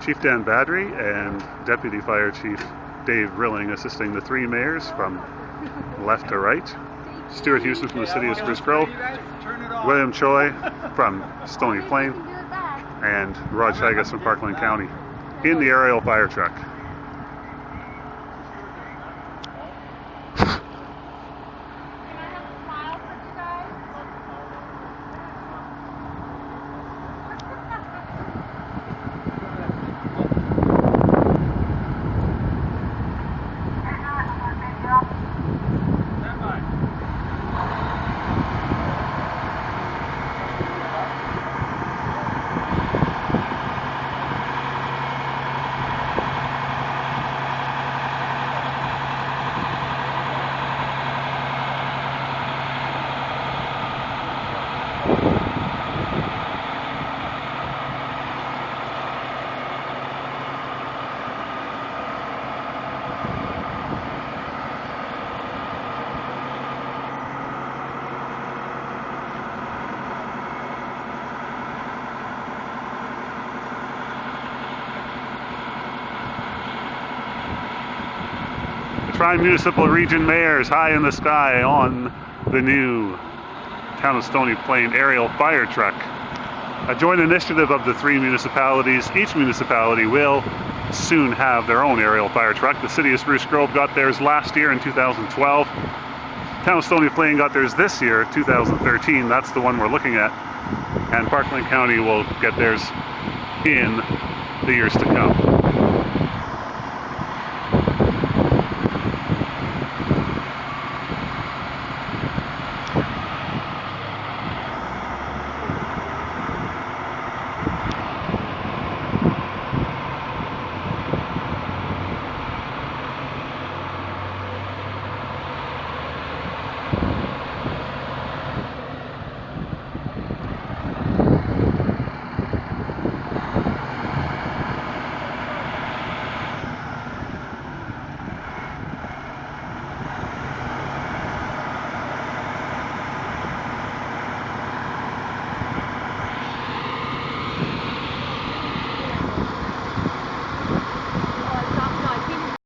Chief Dan Badry and Deputy Fire Chief Dave Rilling assisting the three mayors from left to right. Stuart Houston from the city of Spruce Grove, William Choi from Stony Plain, and Rod Chagas from Parkland County in the aerial fire truck. Tri-Municipal Region mayors high in the sky on the new Town of Stony Plain aerial fire truck. A joint initiative of the three municipalities. Each municipality will soon have their own aerial fire truck. The city of Spruce Grove got theirs last year in 2012. Town of Stony Plain got theirs this year, 2013. That's the one we're looking at. And Parkland County will get theirs in the years to come.